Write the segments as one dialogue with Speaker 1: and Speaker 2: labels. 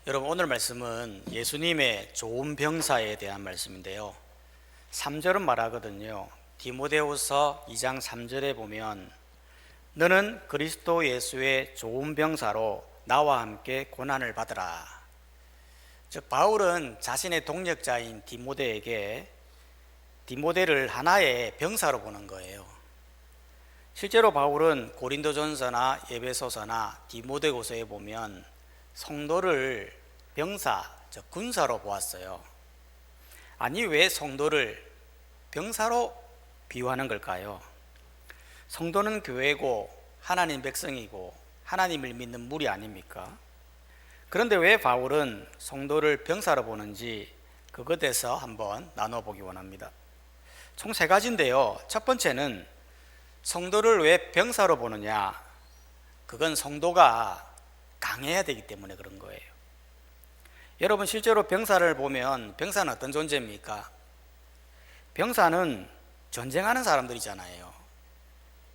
Speaker 1: 여러분, 오늘 말씀은 예수님의 좋은 병사에 대한 말씀인데요. 3절은 말하거든요. 디모데후서 2장 3절에 보면 너는 그리스도 예수의 좋은 병사로 나와 함께 고난을 받으라. 즉 바울은 자신의 동역자인 디모데에게 디모데를 하나의 병사로 보는 거예요. 실제로 바울은 고린도전서나 에베소서나 디모데후서에 보면 성도를 병사, 즉 군사로 보았어요. 아니, 왜 성도를 병사로 비유하는 걸까요? 성도는 교회고 하나님 백성이고 하나님을 믿는 무리 아닙니까? 그런데 왜 바울은 성도를 병사로 보는지 그것에 대해서 한번 나눠보기 원합니다. 총 3가지인데요. 첫 번째는 성도를 왜 병사로 보느냐? 그건 성도가 강해야 되기 때문에 그런 거예요. 여러분, 실제로 병사를 보면 병사는 어떤 존재입니까? 병사는 전쟁하는 사람들이잖아요.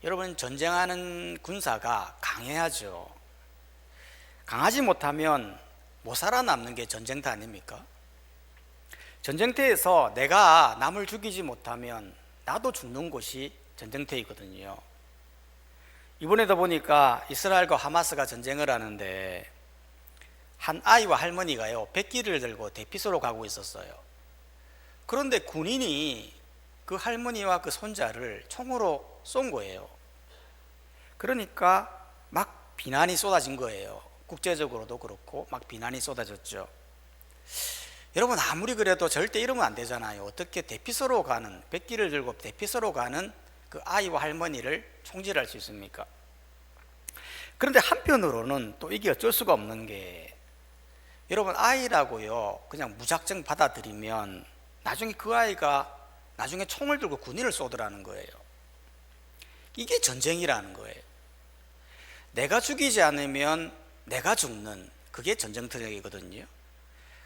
Speaker 1: 여러분, 전쟁하는 군사가 강해야죠. 강하지 못하면 못 살아남는 게 전쟁터 아닙니까? 전쟁터에서 내가 남을 죽이지 못하면 나도 죽는 곳이 전쟁터이거든요. 이번에도 보니까 이스라엘과 하마스가 전쟁을 하는데 한 아이와 할머니가요, 백기를 들고 대피소로 가고 있었어요. 그런데 군인이 그 할머니와 그 손자를 총으로 쏜 거예요. 그러니까 막 비난이 쏟아진 거예요. 국제적으로도 그렇고 막 비난이 쏟아졌죠. 여러분, 아무리 그래도 절대 이러면 안 되잖아요. 어떻게 대피소로 가는, 백기를 들고 대피소로 가는 그 아이와 할머니를 총질할 수 있습니까? 그런데 한편으로는 또 이게 어쩔 수가 없는 게, 여러분, 아이라고요 그냥 무작정 받아들이면 나중에 그 아이가 나중에 총을 들고 군인을 쏘더라는 거예요. 이게 전쟁이라는 거예요. 내가 죽이지 않으면 내가 죽는, 그게 전쟁터이거든요.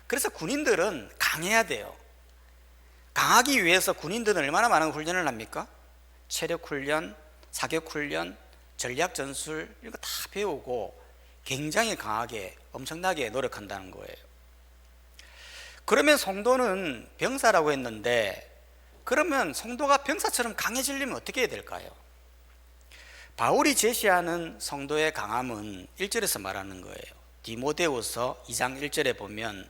Speaker 1: 그래서 군인들은 강해야 돼요. 강하기 위해서 군인들은 얼마나 많은 훈련을 합니까? 체력 훈련, 사격 훈련, 전략 전술, 이거 다 배우고 굉장히 강하게 엄청나게 노력한다는 거예요. 그러면 성도는 병사라고 했는데, 그러면 성도가 병사처럼 강해지려면 어떻게 해야 될까요? 바울이 제시하는 성도의 강함은 1절에서 말하는 거예요. 디모데후서 2장 1절에 보면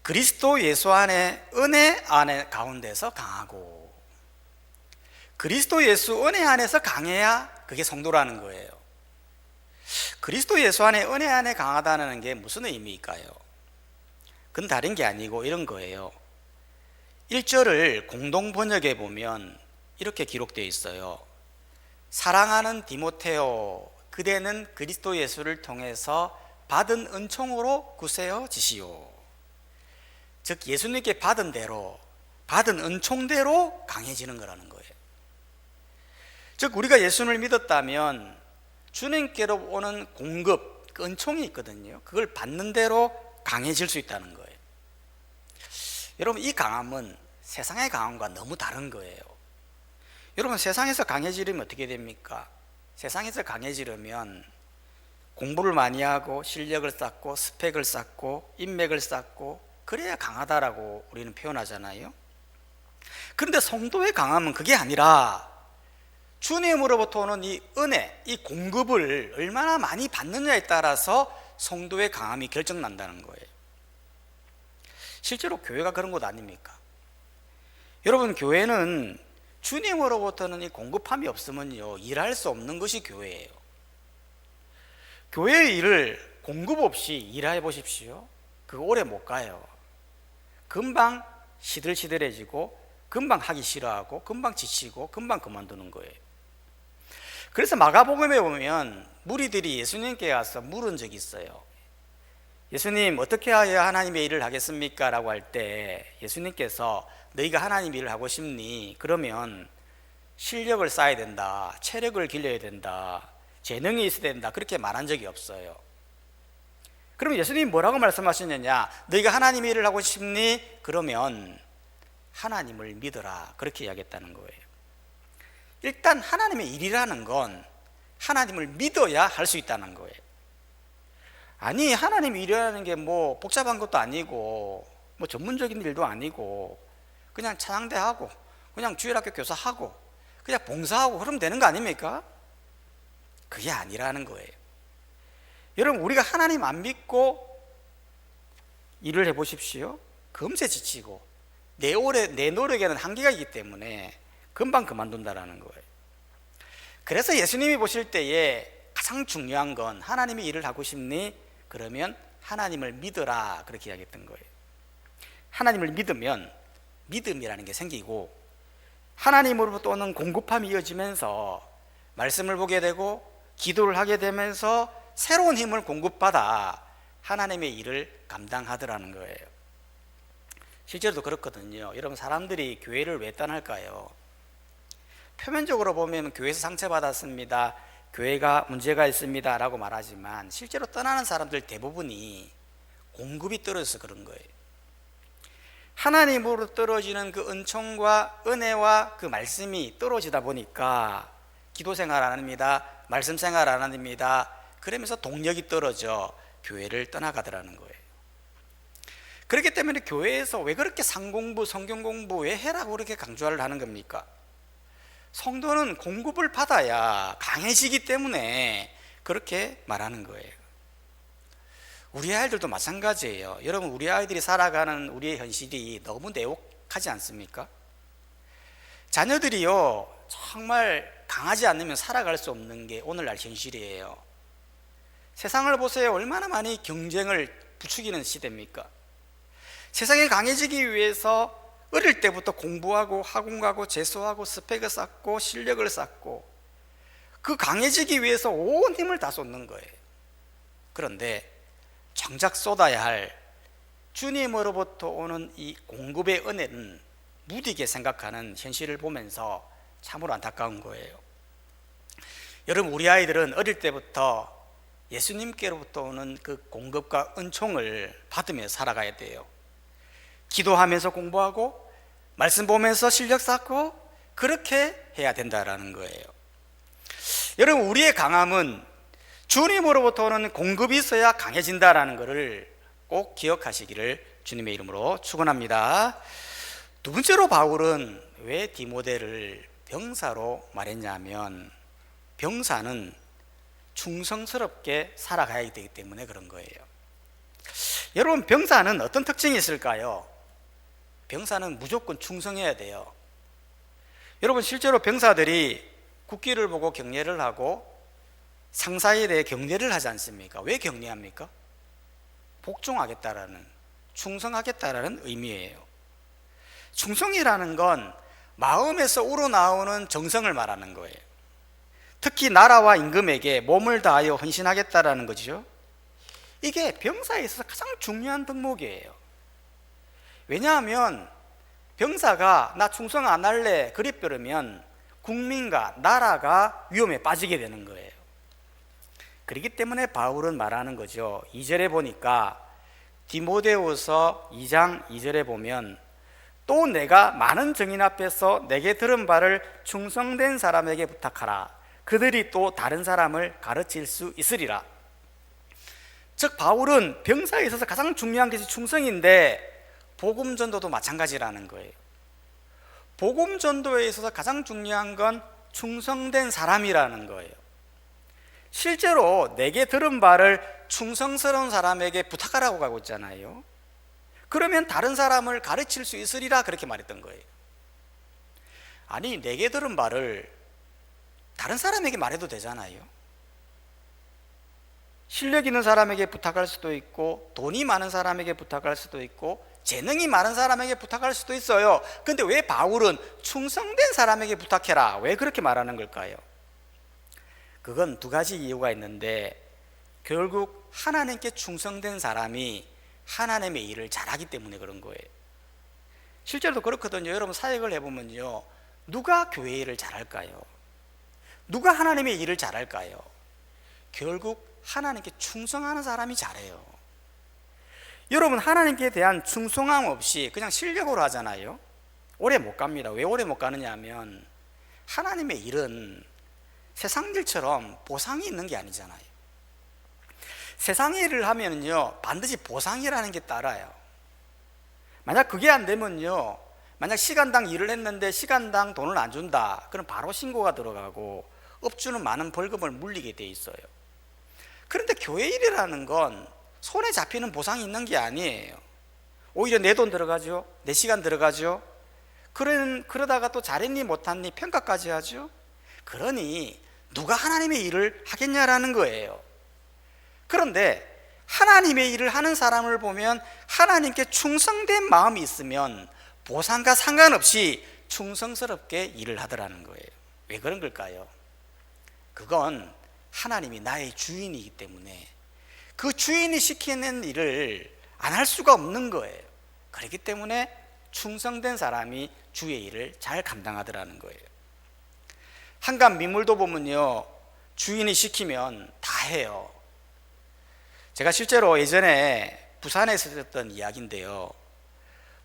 Speaker 1: 그리스도 예수 안에 은혜 안에 가운데서 강하고, 그리스도 예수 은혜 안에서 강해야 그게 성도라는 거예요. 그리스도 예수 안에 은혜 안에 강하다는 게 무슨 의미일까요? 그건 다른 게 아니고 이런 거예요. 1절을 공동 번역에 보면 이렇게 기록되어 있어요. 사랑하는 디모테오, 그대는 그리스도 예수를 통해서 받은 은총으로 굳세어지시오. 즉 예수님께 받은 대로, 받은 은총대로 강해지는 거라는 거예요. 즉 우리가 예수님을 믿었다면 주님께로 오는 공급, 은총이 있거든요. 그걸 받는 대로 강해질 수 있다는 거예요. 여러분, 이 강함은 세상의 강함과 너무 다른 거예요. 여러분, 세상에서 강해지려면 어떻게 됩니까? 세상에서 강해지려면 공부를 많이 하고 실력을 쌓고 스펙을 쌓고 인맥을 쌓고 그래야 강하다라고 우리는 표현하잖아요. 그런데 성도의 강함은 그게 아니라 주님으로부터 오는 이 은혜, 이 공급을 얼마나 많이 받느냐에 따라서 성도의 강함이 결정난다는 거예요. 실제로 교회가 그런 곳 아닙니까? 여러분, 교회는 주님으로부터는 이 공급함이 없으면요 일할 수 없는 것이 교회예요. 교회의 일을 공급 없이 일해 보십시오. 그거 오래 못 가요. 금방 시들시들해지고 금방 하기 싫어하고 금방 지치고 금방 그만두는 거예요. 그래서 마가복음에 보면 무리들이 예수님께 와서 물은 적이 있어요. 예수님, 어떻게 하여 하나님의 일을 하겠습니까? 라고 할 때 예수님께서 너희가 하나님 일을 하고 싶니? 그러면 실력을 쌓아야 된다, 체력을 길러야 된다, 재능이 있어야 된다, 그렇게 말한 적이 없어요. 그럼 예수님이 뭐라고 말씀하셨느냐? 너희가 하나님 일을 하고 싶니? 그러면 하나님을 믿어라, 그렇게 이야기했다는 거예요. 일단 하나님의 일이라는 건 하나님을 믿어야 할 수 있다는 거예요. 아니, 하나님이 일이라는 게 뭐 복잡한 것도 아니고 뭐 전문적인 일도 아니고 그냥 찬양대하고 그냥 주일학교 교사하고 그냥 봉사하고 그러면 되는 거 아닙니까? 그게 아니라는 거예요. 여러분, 우리가 하나님 안 믿고 일을 해보십시오. 금세 지치고 내 노력에는 한계가 있기 때문에 금방 그만둔다라는 거예요. 그래서 예수님이 보실 때에 가장 중요한 건 하나님이 일을 하고 싶니? 그러면 하나님을 믿어라, 그렇게 이야기했던 거예요. 하나님을 믿으면 믿음이라는 게 생기고 하나님으로부터 오는 공급함이 이어지면서 말씀을 보게 되고 기도를 하게 되면서 새로운 힘을 공급받아 하나님의 일을 감당하더라는 거예요. 실제로도 그렇거든요. 여러분, 사람들이 교회를 왜 떠날까요? 표면적으로 보면 교회에서 상처받았습니다, 교회가 문제가 있습니다 라고 말하지만 실제로 떠나는 사람들 대부분이 공급이 떨어져서 그런 거예요. 하나님으로 떨어지는 그 은총과 은혜와 그 말씀이 떨어지다 보니까 기도 생활 안 합니다, 말씀 생활 안 합니다, 그러면서 동력이 떨어져 교회를 떠나가더라는 거예요. 그렇기 때문에 교회에서 왜 그렇게 상공부, 성경공부 왜 해라고 그렇게 강조를 하는 겁니까? 성도는 공급을 받아야 강해지기 때문에 그렇게 말하는 거예요. 우리 아이들도 마찬가지예요. 여러분, 우리 아이들이 살아가는 우리의 현실이 너무 내혹하지 않습니까? 자녀들이요, 정말 강하지 않으면 살아갈 수 없는 게 오늘날 현실이에요. 세상을 보세요. 얼마나 많이 경쟁을 부추기는 시대입니까? 세상에 강해지기 위해서 어릴 때부터 공부하고 학원 가고 재수하고 스펙을 쌓고 실력을 쌓고 그 강해지기 위해서 온 힘을 다 쏟는 거예요. 그런데 정작 쏟아야 할 주님으로부터 오는 이 공급의 은혜는 무디게 생각하는 현실을 보면서 참으로 안타까운 거예요. 여러분, 우리 아이들은 어릴 때부터 예수님께로부터 오는 그 공급과 은총을 받으며 살아가야 돼요. 기도하면서 공부하고 말씀 보면서 실력 쌓고 그렇게 해야 된다라는 거예요. 여러분, 우리의 강함은 주님으로부터 오는 공급이 있어야 강해진다라는 것을 꼭 기억하시기를 주님의 이름으로 축원합니다. 두 번째로 바울은 왜 디모데를 병사로 말했냐면 병사는 충성스럽게 살아가야 되기 때문에 그런 거예요. 여러분, 병사는 어떤 특징이 있을까요? 병사는 무조건 충성해야 돼요. 여러분, 실제로 병사들이 국기를 보고 경례를 하고 상사에 대해 경례를 하지 않습니까? 왜 경례합니까? 복종하겠다라는, 충성하겠다라는 의미예요. 충성이라는 건 마음에서 우러나오는 정성을 말하는 거예요. 특히 나라와 임금에게 몸을 다하여 헌신하겠다라는 거죠. 이게 병사에 있어서 가장 중요한 덕목이에요. 왜냐하면 병사가 나 충성 안 할래 그리려면 국민과 나라가 위험에 빠지게 되는 거예요. 그렇기 때문에 바울은 말하는 거죠. 2절에 보니까 디모데후서 2장 2절에 보면 또 내가 많은 증인 앞에서 내게 들은 바를 충성된 사람에게 부탁하라. 그들이 또 다른 사람을 가르칠 수 있으리라. 즉 바울은 병사에 있어서 가장 중요한 것이 충성인데 복음 전도도 마찬가지라는 거예요. 복음 전도에 있어서 가장 중요한 건 충성된 사람이라는 거예요. 실제로 내게 들은 바를 충성스러운 사람에게 부탁하라고 가고 있잖아요. 그러면 다른 사람을 가르칠 수 있으리라 그렇게 말했던 거예요. 아니, 내게 들은 바를 다른 사람에게 말해도 되잖아요. 실력 있는 사람에게 부탁할 수도 있고 돈이 많은 사람에게 부탁할 수도 있고 재능이 많은 사람에게 부탁할 수도 있어요. 근데 왜 바울은 충성된 사람에게 부탁해라, 왜 그렇게 말하는 걸까요? 그건 두 가지 이유가 있는데 결국 하나님께 충성된 사람이 하나님의 일을 잘하기 때문에 그런 거예요. 실제로도 그렇거든요. 여러분, 사역을 해보면요, 누가 교회 일을 잘할까요? 누가 하나님의 일을 잘할까요? 결국 하나님께 충성하는 사람이 잘해요. 여러분, 하나님께 대한 충성함 없이 그냥 실력으로 하잖아요. 오래 못 갑니다. 왜 오래 못 가느냐 하면 하나님의 일은 세상 일처럼 보상이 있는 게 아니잖아요. 세상의 일을 하면요 반드시 보상이라는 게 따라요. 만약 그게 안 되면요, 만약 시간당 일을 했는데 시간당 돈을 안 준다, 그럼 바로 신고가 들어가고 업주는 많은 벌금을 물리게 돼 있어요. 그런데 교회 일이라는 건 손에 잡히는 보상이 있는 게 아니에요. 오히려 내 돈 들어가죠, 내 시간 들어가죠. 그러다가 또 잘했니 못했니 평가까지 하죠. 그러니 누가 하나님의 일을 하겠냐라는 거예요. 그런데 하나님의 일을 하는 사람을 보면 하나님께 충성된 마음이 있으면 보상과 상관없이 충성스럽게 일을 하더라는 거예요. 왜 그런 걸까요? 그건 하나님이 나의 주인이기 때문에 그 주인이 시키는 일을 안 할 수가 없는 거예요. 그렇기 때문에 충성된 사람이 주의 일을 잘 감당하더라는 거예요. 한간 미물도 보면요, 주인이 시키면 다 해요. 제가 실제로 예전에 부산에서 있었던 이야기인데요,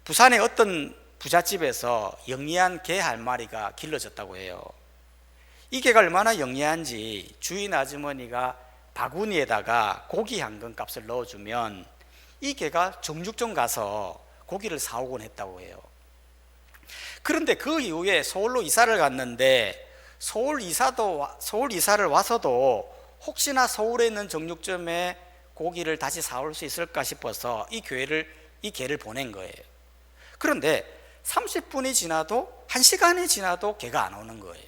Speaker 1: 부산의 어떤 부잣집에서 영리한 개 한 마리가 길러졌다고 해요. 이 개가 얼마나 영리한지 주인 아주머니가 바구니에다가 고기 한 근 값을 넣어주면 이 개가 정육점 가서 고기를 사오곤 했다고 해요. 그런데 그 이후에 서울로 이사를 갔는데 서울 이사를 와서도 혹시나 서울에 있는 정육점에 고기를 다시 사올 수 있을까 싶어서 이 개를 보낸 거예요. 그런데 30분이 지나도 1시간이 지나도 개가 안 오는 거예요.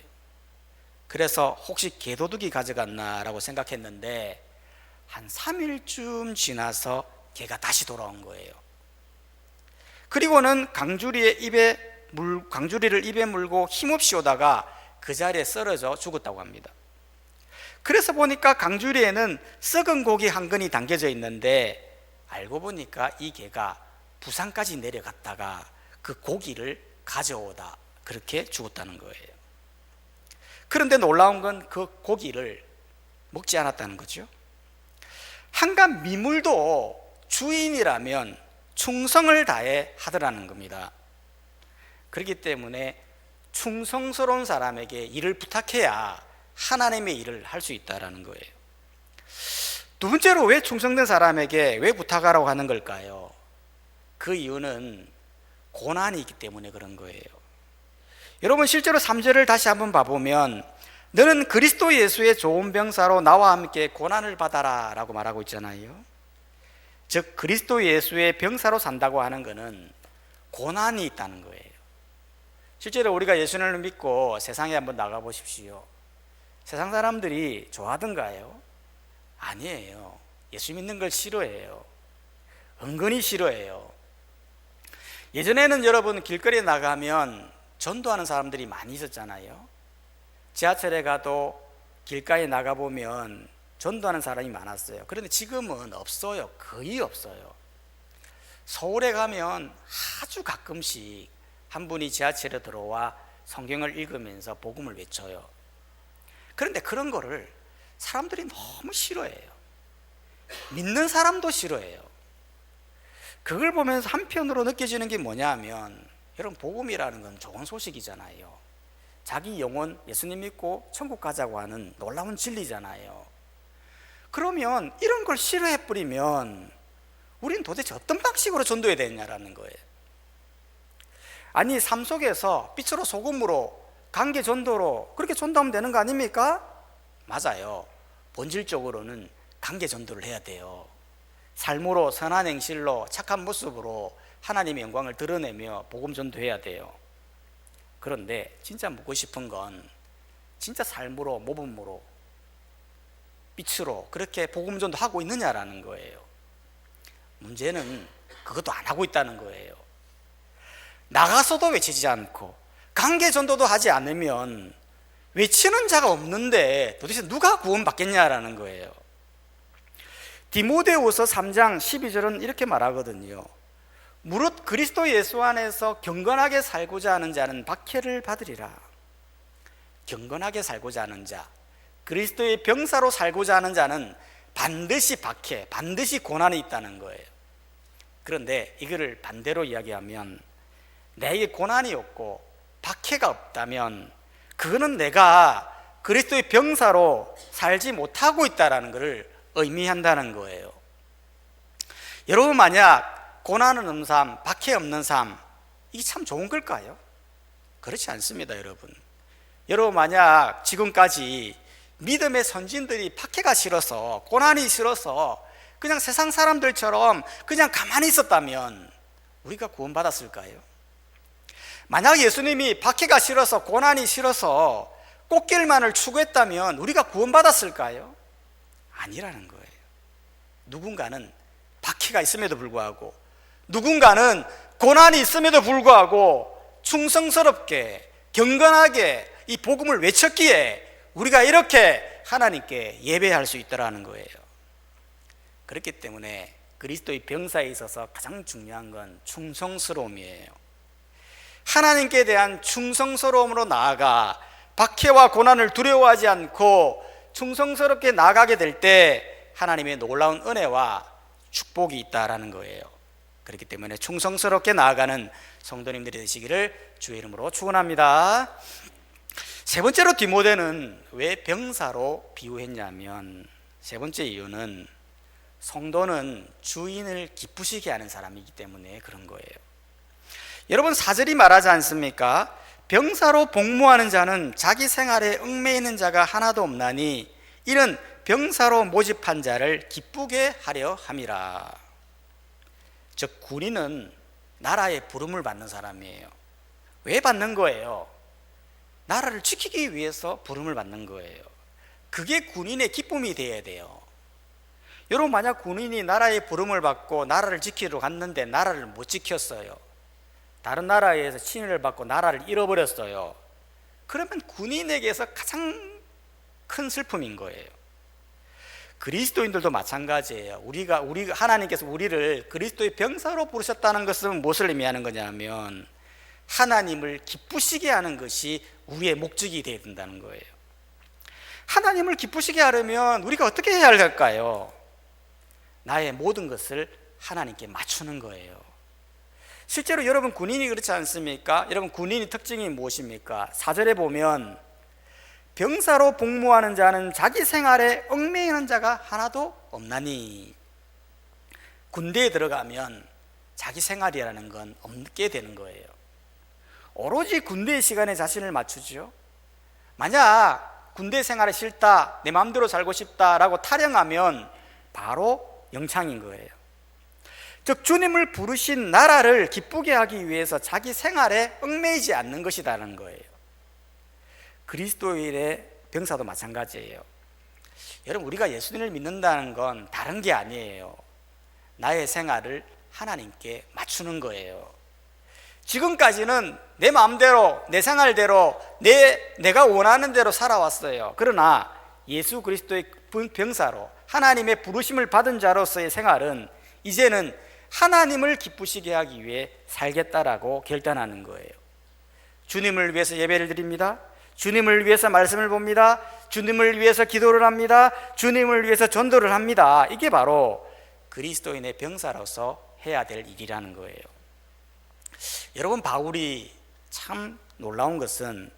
Speaker 1: 그래서 혹시 개도둑이 가져갔나라고 생각했는데 한 3일쯤 지나서 개가 다시 돌아온 거예요. 그리고는 강주리를 입에 물고 힘없이 오다가 그 자리에 쓰러져 죽었다고 합니다. 그래서 보니까 강주리에는 썩은 고기 한 근이 담겨져 있는데 알고 보니까 이 개가 부산까지 내려갔다가 그 고기를 가져오다 그렇게 죽었다는 거예요. 그런데 놀라운 건 그 고기를 먹지 않았다는 거죠. 한간 미물도 주인이라면 충성을 다해 하더라는 겁니다. 그렇기 때문에 충성스러운 사람에게 일을 부탁해야 하나님의 일을 할 수 있다는 거예요. 두 번째로 왜 충성된 사람에게 왜 부탁하라고 하는 걸까요? 그 이유는 고난이 있기 때문에 그런 거예요. 여러분 실제로 3절을 다시 한번 봐보면 너는 그리스도 예수의 좋은 병사로 나와 함께 고난을 받아라 라고 말하고 있잖아요. 즉 그리스도 예수의 병사로 산다고 하는 것은 고난이 있다는 거예요. 실제로 우리가 예수님을 믿고 세상에 한번 나가보십시오. 세상 사람들이 좋아하던가요? 아니에요. 예수 믿는 걸 싫어해요. 은근히 싫어해요. 예전에는 여러분 길거리에 나가면 전도하는 사람들이 많이 있었잖아요. 지하철에 가도 길가에 나가보면 전도하는 사람이 많았어요. 그런데 지금은 없어요. 거의 없어요. 서울에 가면 아주 가끔씩 한 분이 지하철에 들어와 성경을 읽으면서 복음을 외쳐요. 그런데 그런 거를 사람들이 너무 싫어해요. 믿는 사람도 싫어해요. 그걸 보면서 한편으로 느껴지는 게 뭐냐 하면 여러분 복음이라는 건 좋은 소식이잖아요. 자기 영혼 예수님 믿고 천국 가자고 하는 놀라운 진리잖아요. 그러면 이런 걸 싫어해 버리면 우린 도대체 어떤 방식으로 전도해야 되냐라는 거예요. 아니 삶 속에서 빛으로 소금으로 관계 전도로 그렇게 전도하면 되는 거 아닙니까? 맞아요. 본질적으로는 관계 전도를 해야 돼요. 삶으로 선한 행실로 착한 모습으로 하나님의 영광을 드러내며 복음 전도해야 돼요. 그런데 진짜 묻고 싶은 건 진짜 삶으로 모범으로 빛으로 그렇게 복음 전도하고 있느냐라는 거예요. 문제는 그것도 안 하고 있다는 거예요. 나가서도 외치지 않고 관계 전도도 하지 않으면 외치는 자가 없는데 도대체 누가 구원받겠냐라는 거예요. 디모데후서 3장 12절은 이렇게 말하거든요. 무릇 그리스도 예수 안에서 경건하게 살고자 하는 자는 박해를 받으리라. 경건하게 살고자 하는 자, 그리스도의 병사로 살고자 하는 자는 반드시 박해, 반드시 고난이 있다는 거예요. 그런데 이거를 반대로 이야기하면 내게 고난이 없고 박해가 없다면 그거는 내가 그리스도의 병사로 살지 못하고 있다는 것을 의미한다는 거예요. 여러분, 만약 고난 없는 삶, 박해 없는 삶, 이게 참 좋은 걸까요? 그렇지 않습니다, 여러분. 여러분, 만약 지금까지 믿음의 선진들이 박해가 싫어서, 고난이 싫어서 그냥 세상 사람들처럼 그냥 가만히 있었다면 우리가 구원받았을까요? 만약 예수님이 박해가 싫어서, 고난이 싫어서 꽃길만을 추구했다면 우리가 구원받았을까요? 아니라는 거예요. 누군가는 박해가 있음에도 불구하고, 누군가는 고난이 있음에도 불구하고 충성스럽게 경건하게 이 복음을 외쳤기에 우리가 이렇게 하나님께 예배할 수 있다는 거예요. 그렇기 때문에 그리스도의 병사에 있어서 가장 중요한 건 충성스러움이에요. 하나님께 대한 충성스러움으로 나아가 박해와 고난을 두려워하지 않고 충성스럽게 나아가게 될 때 하나님의 놀라운 은혜와 축복이 있다라는 거예요. 그렇기 때문에 충성스럽게 나아가는 성도님들이 되시기를 주의 이름으로 축원합니다. 세 번째로 디모데는 왜 병사로 비유했냐면, 세 번째 이유는 성도는 주인을 기쁘시게 하는 사람이기 때문에 그런 거예요. 여러분, 4절이 말하지 않습니까? 병사로 복무하는 자는 자기 생활에 얽매이는 자가 하나도 없나니 이는 병사로 모집한 자를 기쁘게 하려 함이라. 즉, 군인은 나라의 부름을 받는 사람이에요. 왜 받는 거예요? 나라를 지키기 위해서 부름을 받는 거예요. 그게 군인의 기쁨이 되어야 돼요. 여러분, 만약 군인이 나라의 부름을 받고 나라를 지키러 갔는데 나라를 못 지켰어요. 다른 나라에서 친위를 받고 나라를 잃어버렸어요. 그러면 군인에게서 가장 큰 슬픔인 거예요. 그리스도인들도 마찬가지예요. 우리가 하나님께서 우리를 그리스도의 병사로 부르셨다는 것은 무엇을 의미하는 거냐면 하나님을 기쁘시게 하는 것이 우리의 목적이 되어야 된다는 거예요. 하나님을 기쁘시게 하려면 우리가 어떻게 해야 할까요? 나의 모든 것을 하나님께 맞추는 거예요. 실제로 여러분, 군인이 그렇지 않습니까? 여러분, 군인의 특징이 무엇입니까? 4절에 보면 병사로 복무하는 자는 자기 생활에 얽매이는 자가 하나도 없나니, 군대에 들어가면 자기 생활이라는 건 없게 되는 거예요. 오로지 군대의 시간에 자신을 맞추죠. 만약 군대 생활이 싫다, 내 마음대로 살고 싶다라고 타령하면 바로 영창인 거예요. 즉, 주님을 부르신 나라를 기쁘게 하기 위해서 자기 생활에 얽매이지 않는 것이라는 거예요. 그리스도인의 병사도 마찬가지예요. 여러분, 우리가 예수님을 믿는다는 건 다른 게 아니에요. 나의 생활을 하나님께 맞추는 거예요. 지금까지는 내 마음대로, 내 생활대로, 내가 원하는 대로 살아왔어요. 그러나 예수 그리스도의 병사로 하나님의 부르심을 받은 자로서의 생활은 이제는 하나님을 기쁘시게 하기 위해 살겠다라고 결단하는 거예요. 주님을 위해서 예배를 드립니다. 주님을 위해서 말씀을 봅니다. 주님을 위해서 기도를 합니다. 주님을 위해서 전도를 합니다. 이게 바로 그리스도인의 병사로서 해야 될 일이라는 거예요. 여러분, 바울이 참 놀라운 것은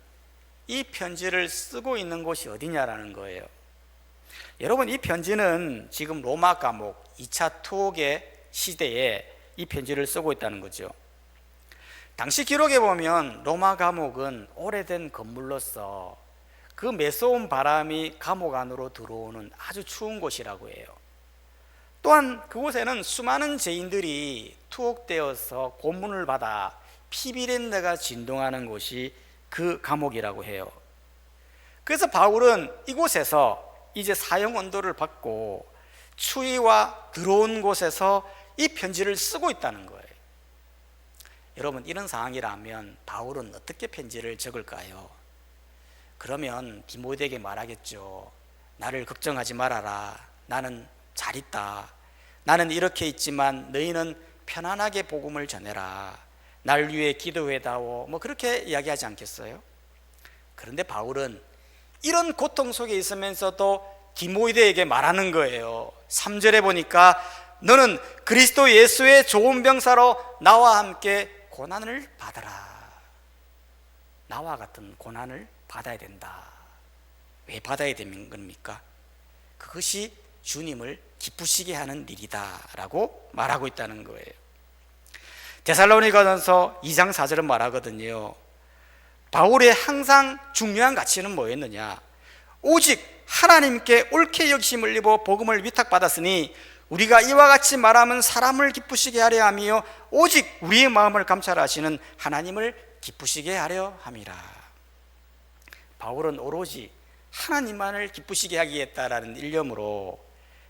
Speaker 1: 이 편지를 쓰고 있는 곳이 어디냐라는 거예요. 여러분, 이 편지는 지금 로마 감옥 2차 투옥의 시대에 이 편지를 쓰고 있다는 거죠. 당시 기록에 보면 로마 감옥은 오래된 건물로서 그 매서운 바람이 감옥 안으로 들어오는 아주 추운 곳이라고 해요. 또한 그곳에는 수많은 죄인들이 투옥되어서 고문을 받아 피비린내가 진동하는 곳이 그 감옥이라고 해요. 그래서 바울은 이곳에서 이제 사형 언도를 받고 추위와 더러운 곳에서 이 편지를 쓰고 있다는 거예요. 여러분, 이런 상황이라면 바울은 어떻게 편지를 적을까요? 그러면 디모데에게 말하겠죠. 나를 걱정하지 말아라. 나는 잘 있다. 나는 이렇게 있지만 너희는 편안하게 복음을 전해라. 날 위해 기도해다오. 그렇게 이야기하지 않겠어요? 그런데 바울은 이런 고통 속에 있으면서도 디모데에게 말하는 거예요. 3절에 보니까 너는 그리스도 예수의 좋은 병사로 나와 함께 고난을 받아라. 나와 같은 고난을 받아야 된다. 왜 받아야 되는 겁니까? 그것이 주님을 기쁘시게 하는 일이다라고 말하고 있다는 거예요. 데살로니가전서 2장 4절은 말하거든요. 바울의 항상 중요한 가치는 뭐였느냐? 오직 하나님께 옳게 여기심을 입어 복음을 위탁받았으니 우리가 이와 같이 말하면 사람을 기쁘시게 하려 하며 오직 우리의 마음을 감찰하시는 하나님을 기쁘시게 하려 함이라. 바울은 오로지 하나님만을 기쁘시게 하겠다라는 일념으로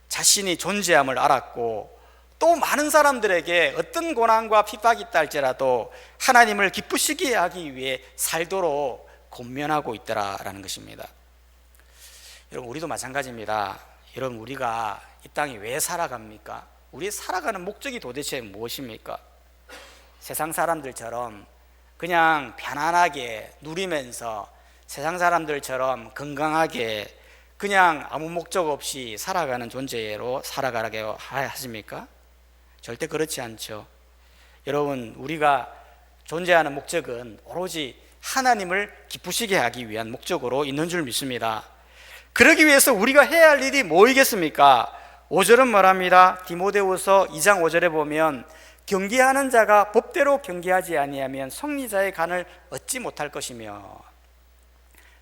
Speaker 1: 자신이 존재함을 알았고, 또 많은 사람들에게 어떤 고난과 핍박이 있다 할지라도 하나님을 기쁘시게 하기 위해 살도록 권면하고 있더라라는 것입니다. 여러분, 우리도 마찬가지입니다. 여러분, 우리가 이 땅에 왜 살아갑니까? 우리 살아가는 목적이 도대체 무엇입니까? 세상 사람들처럼 그냥 편안하게 누리면서 세상 사람들처럼 건강하게 그냥 아무 목적 없이 살아가는 존재로 살아가게 하십니까? 절대 그렇지 않죠. 여러분, 우리가 존재하는 목적은 오로지 하나님을 기쁘시게 하기 위한 목적으로 있는 줄 믿습니다. 그러기 위해서 우리가 해야 할 일이 뭐이겠습니까? 5절은 말합니다. 디모데후서 2장 5절에 보면 경계하는 자가 법대로 경계하지 아니하면 성리자의 간을 얻지 못할 것이며,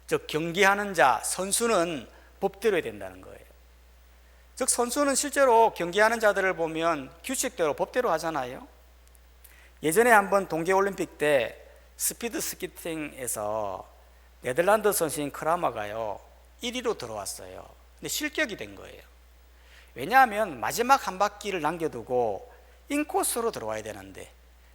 Speaker 1: 즉 경계하는 자, 선수는 법대로 해야 된다는 거예요. 즉 선수는 실제로 경기하는 자들을 보면 규칙대로 법대로 하잖아요. 예전에 한번 동계올림픽 때 스피드 스키팅에서 네덜란드 선수인 크라마가요 1위로 들어왔어요. 근데 실격이 된 거예요. 왜냐하면 마지막 한 바퀴를 남겨두고 인코스로 들어와야 되는데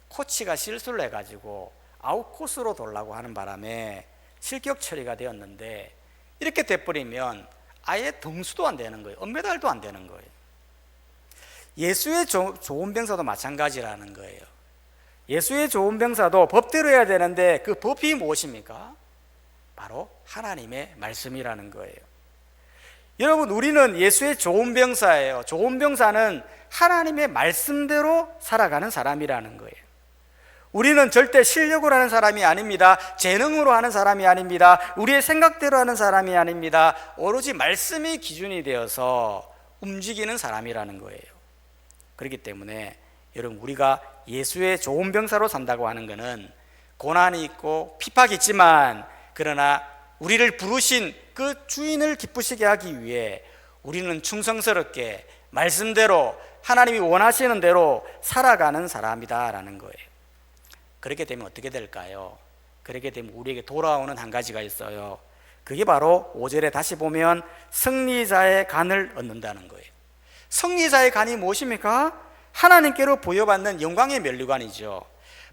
Speaker 1: 코치가 실수를 해가지고 아웃코스로 돌라고 하는 바람에 실격 처리가 되었는데, 이렇게 돼버리면 아예 등수도 안 되는 거예요. 은메달도 안 되는 거예요. 예수의 좋은 병사도 마찬가지라는 거예요. 예수의 좋은 병사도 법대로 해야 되는데 그 법이 무엇입니까? 바로 하나님의 말씀이라는 거예요. 여러분, 우리는 예수의 좋은 병사예요. 좋은 병사는 하나님의 말씀대로 살아가는 사람이라는 거예요. 우리는 절대 실력으로 하는 사람이 아닙니다. 재능으로 하는 사람이 아닙니다. 우리의 생각대로 하는 사람이 아닙니다. 오로지 말씀이 기준이 되어서 움직이는 사람이라는 거예요. 그렇기 때문에 여러분, 우리가 예수의 좋은 병사로 산다고 하는 것은 고난이 있고 핍박이 있지만, 그러나 우리를 부르신 그 주인을 기쁘시게 하기 위해 우리는 충성스럽게 말씀대로 하나님이 원하시는 대로 살아가는 사람이다라는 거예요. 그렇게 되면 어떻게 될까요? 그렇게 되면 우리에게 돌아오는 한 가지가 있어요. 그게 바로 5절에 다시 보면 승리자의 간을 얻는다는 거예요. 승리자의 간이 무엇입니까? 하나님께로 부여받는 영광의 면류관이죠.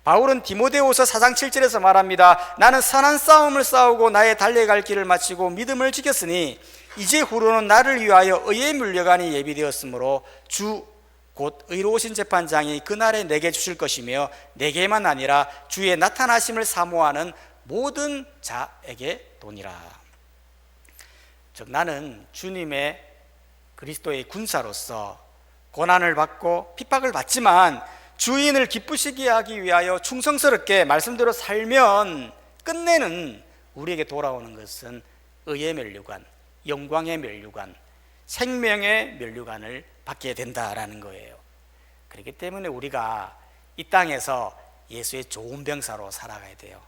Speaker 1: 바울은 디모데후서 4장 7절에서 말합니다. 나는 선한 싸움을 싸우고 나의 달려갈 길을 마치고 믿음을 지켰으니 이제 후로는 나를 위하여 의의 면류관이 예비되었으므로 주 곧 의로우신 재판장이 그날에 내게 주실 것이며 내게만 아니라 주의 나타나심을 사모하는 모든 자에게 도니라. 즉 나는 주님의 그리스도의 군사로서 고난을 받고 핍박을 받지만 주인을 기쁘시게 하기 위하여 충성스럽게 말씀대로 살면 끝내는 우리에게 돌아오는 것은 의의 면류관, 영광의 면류관, 생명의 면류관을 받게 된다라는 거예요. 그렇기 때문에 우리가 이 땅에서 예수의 좋은 병사로 살아가야 돼요.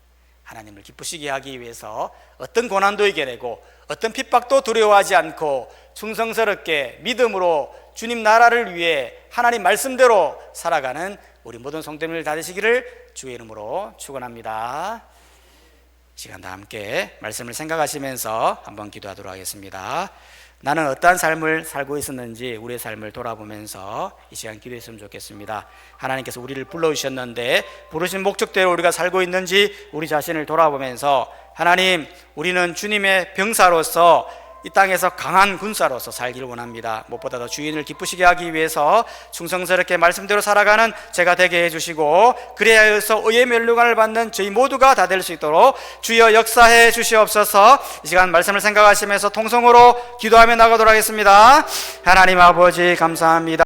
Speaker 1: 하나님을 기쁘시게 하기 위해서 어떤 고난도 이겨내고 어떤 핍박도 두려워하지 않고 충성스럽게 믿음으로 주님 나라를 위해 하나님 말씀대로 살아가는 우리 모든 성도님들 다 되시기를 주의 이름으로 축원합니다. 시간 다 함께 말씀을 생각하시면서 한번 기도하도록 하겠습니다. 나는 어떠한 삶을 살고 있었는지 우리의 삶을 돌아보면서 이 시간 기도했으면 좋겠습니다. 하나님께서 우리를 불러주셨는데 부르신 목적대로 우리가 살고 있는지 우리 자신을 돌아보면서, 하나님, 우리는 주님의 병사로서 이 땅에서 강한 군사로서 살기를 원합니다. 무엇보다도 주인을 기쁘시게 하기 위해서 충성스럽게 말씀대로 살아가는 제가 되게 해주시고, 그래야 해서 의의 면류관을 받는 저희 모두가 다 될 수 있도록 주여 역사해 주시옵소서. 이 시간 말씀을 생각하시면서 통성으로 기도하며 나가도록 하겠습니다. 하나님 아버지 감사합니다.